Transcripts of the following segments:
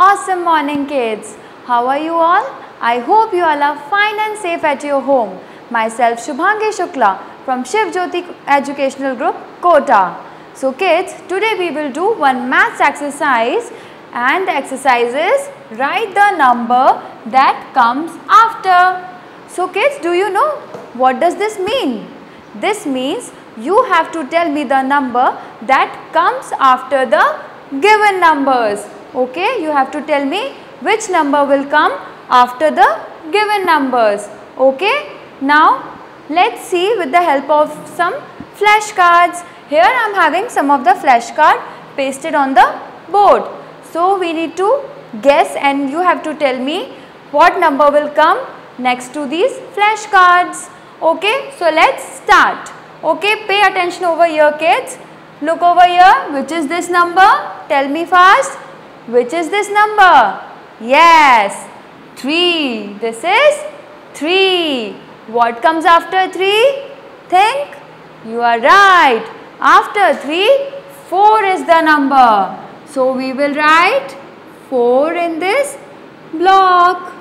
Awesome morning, kids. How are you all? I hope you all are fine and safe at your home. Myself Shubhangi Shukla from Shiv Jyoti Educational Group, Kota. So kids, today we will do one maths exercise, and the exercise is write the number that comes after. So kids, do you know what does this mean? This means you have to tell me the number that comes after the given numbers. Okay, you have to tell me which number will come after the given numbers. Okay, now let's see with the help of some flashcards. Here I am having some of the flashcard pasted on the board. So we need to guess, and you have to tell me what number will come next to these flashcards. Okay, so let's start. Okay, pay attention over here, kids. Look over here. Which is this number? Tell me fast. Which is this number? Yes, 3. This is 3. What comes after 3? Think. You are right. After 3, 4 is the number. So we will write 4 in this block.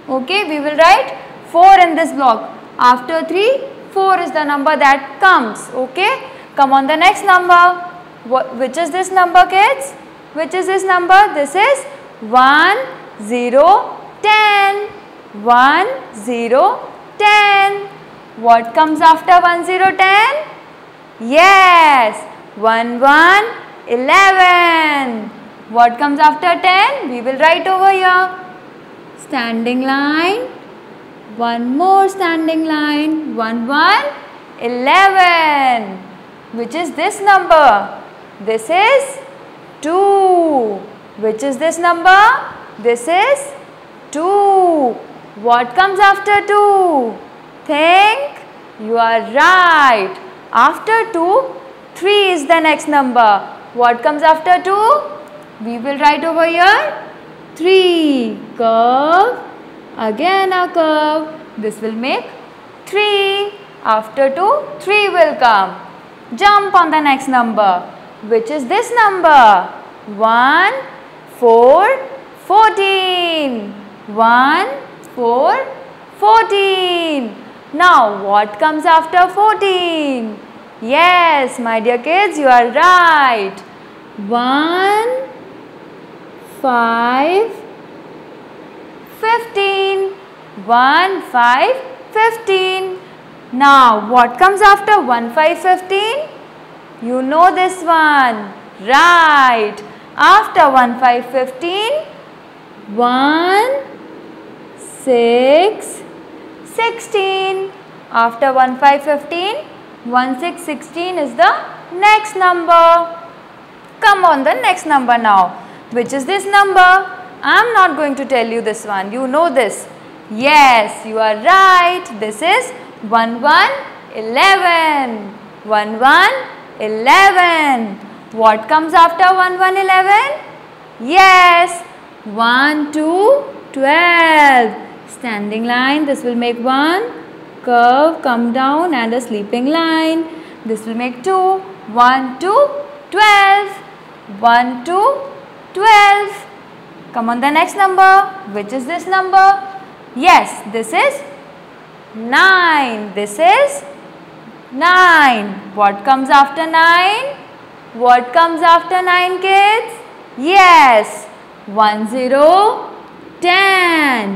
Okay, we will write 4 in this block. After 3, 4 is the number that comes. Okay, come on the next number. Which is this number, kids? Which is this number? This is 1, 0, 10. 1, 0, 10. What comes after 1, 0, 10? Yes, 1, 1, 11. What comes after 10? We will write over here. Standing line. One more standing line. 1, 1, 11. Which is this number? This is 2. Which is this number? This is 2. What comes after 2? Think. You are right. After 2, 3 is the next number. What comes after 2? We will write over here 3. Curve. Again a curve. This will make 3. After 2, 3 will come. Jump on the next number. Which is this number? 1, 4, 14. 1, 4, 14. Now what comes after 14? Yes, my dear kids, you are right. 1, 5, 15. 1, 5, 15. Now what comes after 1, 5, 15? You know this one. Right. After 1, 5, 15, 1, 6, 16. After 1, 5, 15, 1, 6, 16 is the next number. Come on, the next number now. Which is this number? I am not going to tell you this one. You know this. Yes, you are right. This is 1, 1, 11. 1, 1, 11. What comes after 1, 1, 11? Yes, 1, 2, 12. Standing line. This will make 1. Curve, come down, and a sleeping line. This will make 2. 1, 2, 12. 1, 2, 12. Come on the next number. Which is this number? Yes, this is 9. This is 9. What comes after 9? What comes after 9, kids? Yes, 1, 0, 10.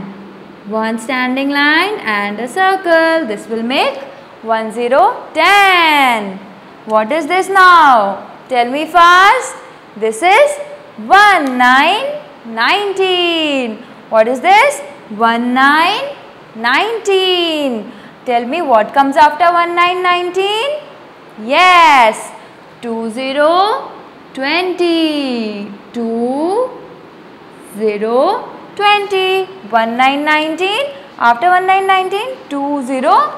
One standing line and a circle. This will make 1, 0, 10. What is this now? Tell me fast. This is 1, 9, 19. What is this? 1, 9, 19. Tell me what comes after 1, 9, 19? Yes, 2, 0, 20. 2, 0, 20. 1, 9, 19. After 1, 9, 19, 2, 0,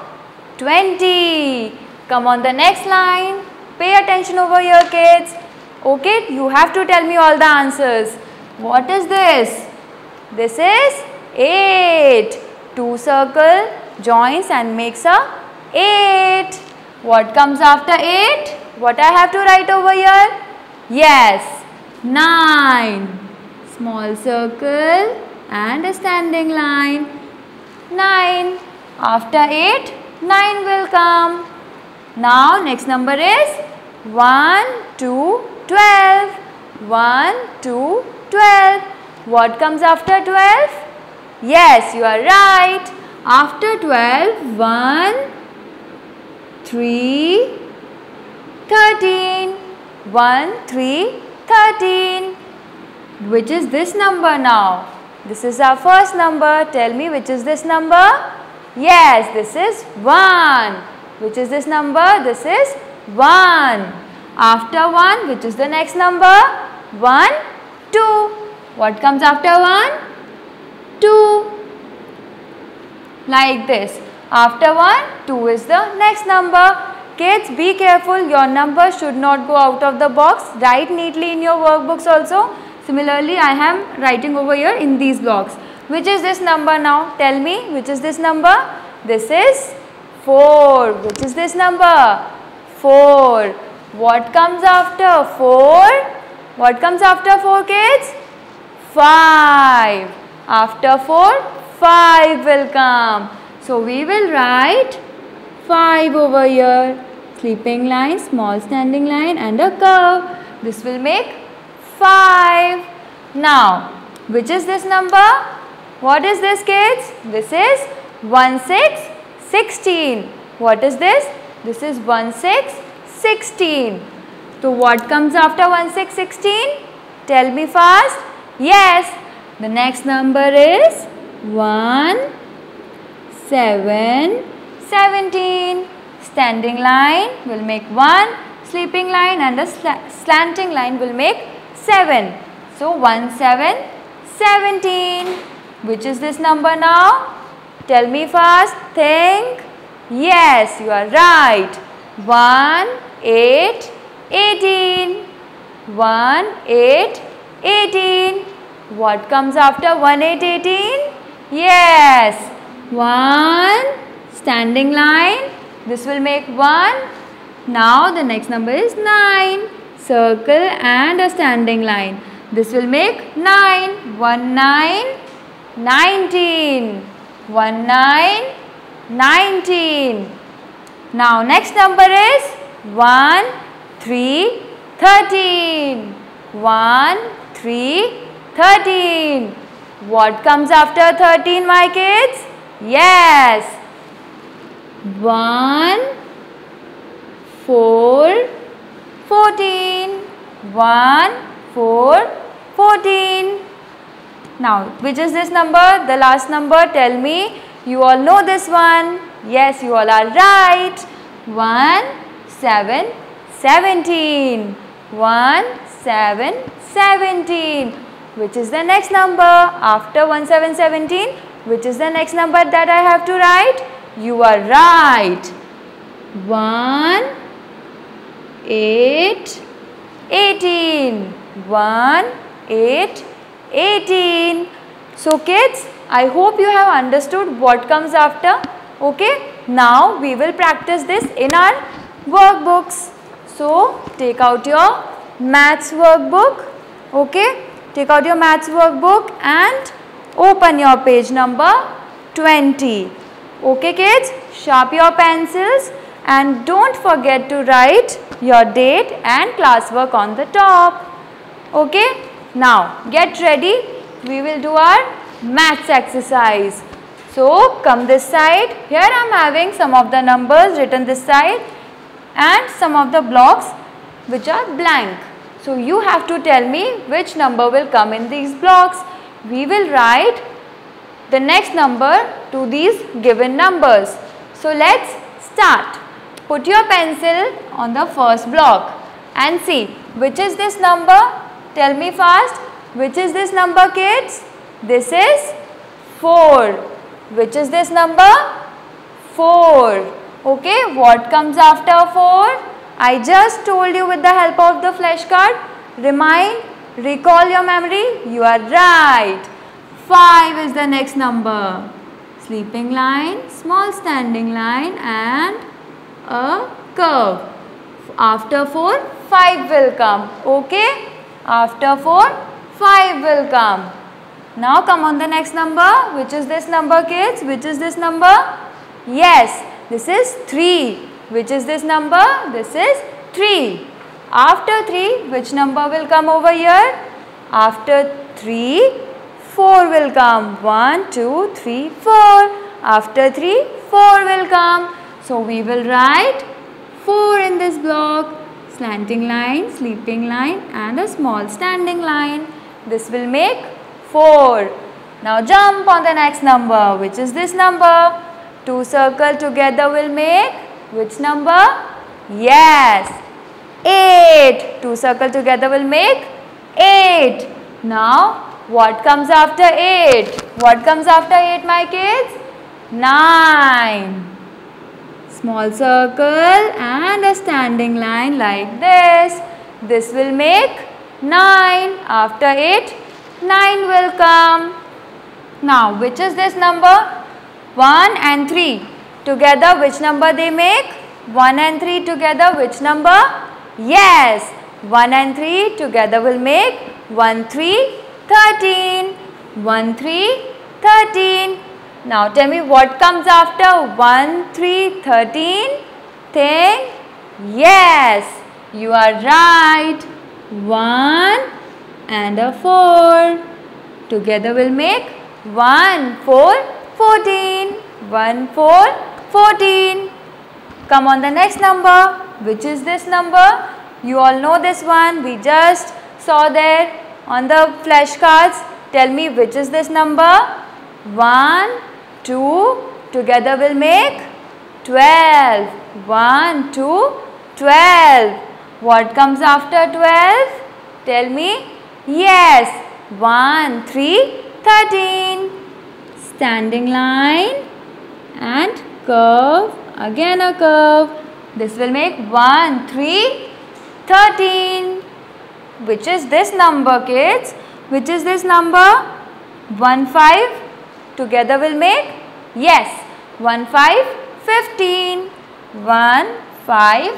20. Come on the next line. Pay attention over here, kids. Okay, you have to tell me all the answers. What is this? This is 8. 2 circle joins and makes a 8. What comes after 8? What I have to write over here? Yes, 9. small circle and a standing line. 9. After 8, 9 will come. Now next number is 1, 2, 12. 1, 2, 12. What comes after 12? Yes, you are right. After 12, 1, 3, 13. 1, 3, 13. Which is this number now? This is our first number. Tell me, which is this number? Yes, this is 1. Which is this number? This is 1. After 1, which is the next number? 1, 2. What comes after 1? 2. Like this. After 1, 2 is the next number. Kids, be careful. Your number should not go out of the box. Write neatly in your workbooks also. Similarly, I am writing over here in these blocks. Which is this number now? Tell me, which is this number? This is 4. Which is this number? 4. What comes after 4? What comes after 4, kids? 5. After 4, 5 will come. So, we will write 5 over here. Sleeping line, small standing line and a curve. This will make 5. Now, which is this number? What is this, kids? This is 1, 6, 16. What is this? This is 1, 6, 16. So, what comes after 1, 6, 16? Tell me fast. Yes, the next number is 1, 7, 17. Standing line will make 1, sleeping line and a slanting line will make 7. So, 1, 7, 17. Which is this number now? Tell me fast. Think. Yes, you are right. 1, 8, 18. 1, 8, 18. What comes after 1, 8, 18? Yes. 1, standing line. This will make 1. Now the next number is 9. Circle and a standing line. This will make 9. 1, 9, 19. 1, 9, 19. Now next number is 1, 3, 13. 1, 3, 13. What comes after 13, my kids? Yes. 1, 4, 14. 1, 4, 14. Now, which is this number? The last number. Tell me. You all know this one. Yes, you all are right. 1, 7, 17. 1, 7, 17. Which is the next number? After 1, 7, 17. Which is the next number that I have to write? You are right. 1, 8, 18. 1, 8, 18. So kids, I hope you have understood what comes after. Okay. Now we will practice this in our workbooks. So take out your maths workbook. Okay. Take out your maths workbook and open your page number 20. Okay kids, sharp your pencils and don't forget to write your date and classwork on the top. Okay, now get ready. We will do our maths exercise. So come this side. Here I am having some of the numbers written this side and some of the blocks which are blank. So you have to tell me which number will come in these blocks. We will write the next number to these given numbers. So let's start. Put your pencil on the first block and see which is this number. Tell me fast. Which is this number, kids? This is 4. Which is this number? 4. Okay, what comes after 4? I just told you with the help of the flashcard. Recall your memory. You are right. 5 is the next number. Sleeping line, small standing line and a curve. After 4, 5 will come. Okay. After 4, 5 will come. Now come on the next number. Which is this number, kids? Which is this number? Yes, this is 3. Which is this number? This is 3. After 3, which number will come over here? After 3, 4 will come. 1, 2, 3, 4. After 3, 4 will come. So we will write 4 in this block. Slanting line, sleeping line and a small standing line. This will make 4. Now jump on the next number. Which is this number? 2 circle together will make which number? Yes, 8. 2 circle together will make 8. Now what comes after 8? What comes after 8, my kids? 9. Small circle and a standing line like this. This will make 9. After 8, 9 will come. Now which is this number? 1 and 3 together which number they make? 1 and 3 together which number? Yes, 1 and 3 together will make 1, 3, 13. 1, 3, 13. Now tell me what comes after 1, 3, 13? Think? Yes, you are right. 1 and a 4 together will make 1, 4, 14. 1, 4, 14. Come on the next number. Which is this number? You all know this one. We just saw there on the flashcards. Tell me which is this number? 1, 2 together will make 12. 1, 2, 12. What comes after 12? Tell me. Yes, 1, 3, 13. Standing line and curve, again a curve. This will make 1, 3, 13. Which is this number, kids? Which is this number? 1, 5 together will make? Yes, 1, 5, 15. 1, 5,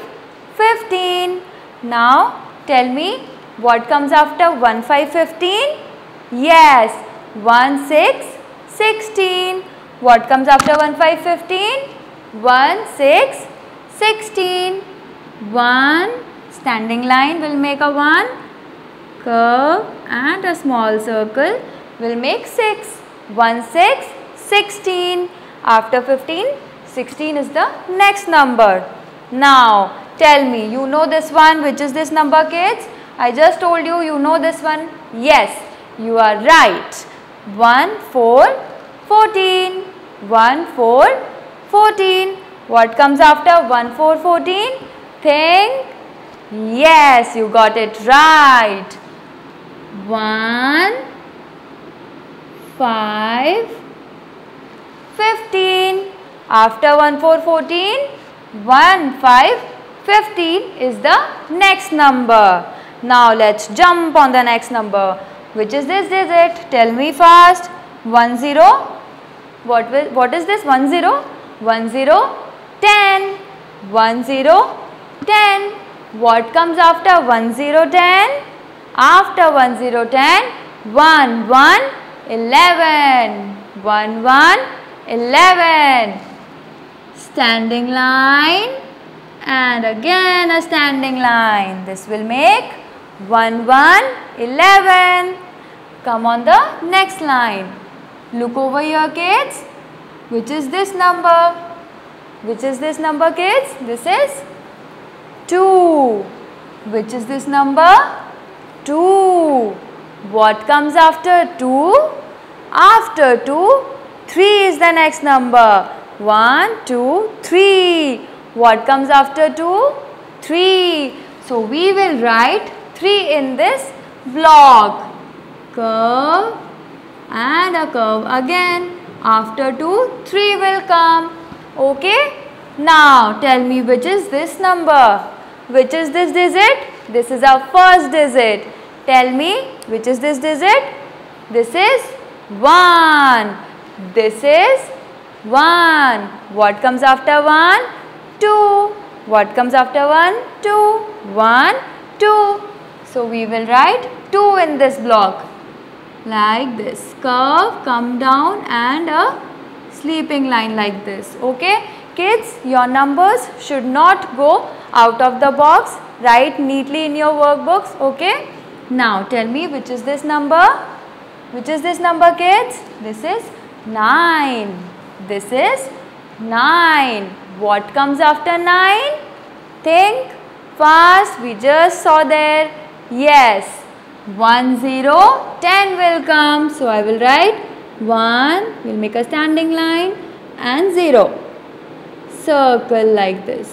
15. Now tell me what comes after 1, 5, 15? Yes, 1, 6, 16. What comes after 1, 5, 15? 1, 6, 16. 1 standing line will make a 1. Curve and a small circle will make 6. 1, 6, 16. After 15, 16 is the next number. Now tell me, you know this one. Which is this number, kids? I just told you, you know this one. Yes, you are right. 1, 4, 14. 1, 4, 14. What comes after 1, 4, 14? Think. Yes, you got it right. 1, 5, 15. After 1, 4, 14, 1, 5, 15 is the next number. Now let's jump on the next number. Which is this digit? Tell me fast. 1, 0. What is this? 1, 0. 1, 0, 10. 1, 0, 10. What comes after 1, 0, 10? After 1, 0, 10, 1, 1, 11. 1, 1, 11. Standing line and again a standing line. This will make 1, 1, 11. Come on the next line. Look over here, kids. Which is this number? Which is this number, kids? This is 2. Which is this number? 2. What comes after 2? After 2, 3 is the next number. 1, 2, 3. What comes after 2? 3. So we will write 3 in this block. Curve and a curve again. After 2, 3 will come. Okay. Now tell me which is this number? Which is this digit? This is our first digit. Tell me which is this digit? This is 1. This is 1. What comes after 1? 2. What comes after 1? 2. 1, 2. So we will write 2 in this block. like this, curve, come down, and a sleeping line like this. Okay kids, your numbers should not go out of the box. Write neatly in your workbooks. Okay, now tell me, which is this number? Which is this number kids? This is 9. This is 9. What comes after 9? Think fast. We just saw there. Yes, 1 0 10 will come. So I will write 1, we'll make a standing line, and 0. Circle like this.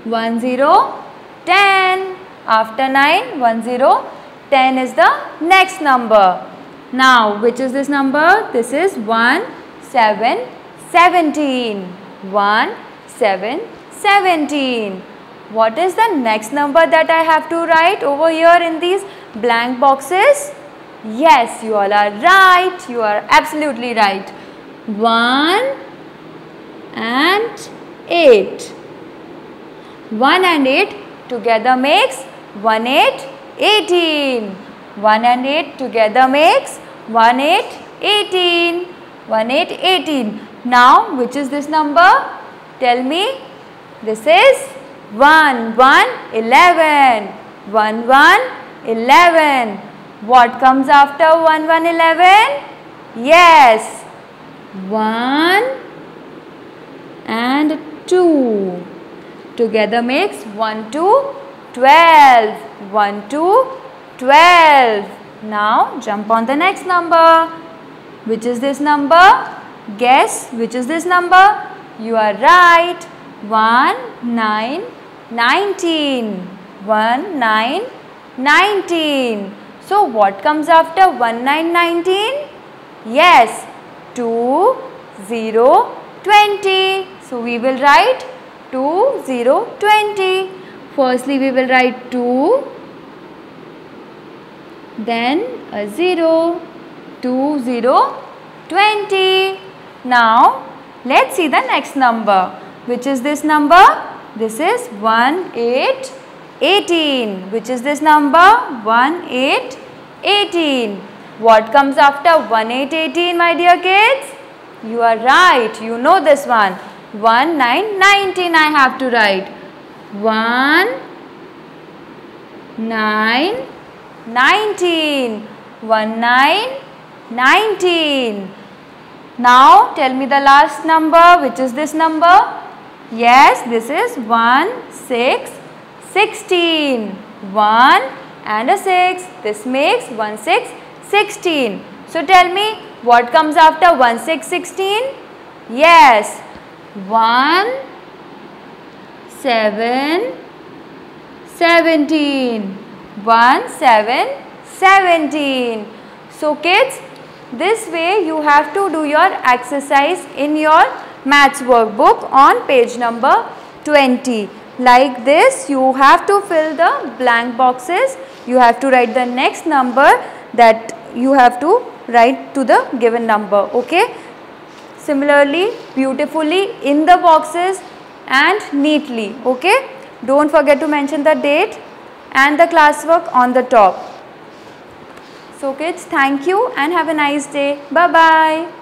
1 0 10. After 9, 1 0 10 is the next number. Now which is this number? This is 1 7 17. 1 7 17. What is the next number that I have to write over here in these blank boxes? Yes, you all are right. You are absolutely right. 1 and 8. 1 and 8 together makes 1 8 18. 1 and 8 together makes 1 8 18. 1 8 18. Now which is this number? Tell me. This is 1 1 11. 1 1 11. What comes after 1 1 11? Yes, 1 and 2 together makes 1 2 12. 1 2 12. Now jump on the next number. Which is this number? Guess which is this number? You are right. 1 9 19. 1 9 19. So what comes after 1 9 19? Yes, 2 0 20. So we will write 2 0 20. Firstly we will write 2, then a 0. 2 0 20. Now let's see the next number. Which is this number? This is 1 8 18. Which is this number? 1 8 18. What comes after 1 8 18, my dear kids? You are right. You know this one. 1 9 19 I have to write. 1 9 19. 1 9 19. Now tell me the last number. Which is this number? Yes, this is 1 6 16. 1 and a 6. This makes 1 6 16. So tell me, what comes after 1 6 16? Yes, 1 7 17. 1 7 17. So kids, this way you have to do your exercise in your maths workbook on page number 20. Like this, you have to fill the blank boxes. You have to write the next number that you have to write to the given number. Okay. Similarly, beautifully in the boxes and neatly. Okay. Don't forget to mention the date and the classwork on the top. So kids, thank you and have a nice day. Bye-bye.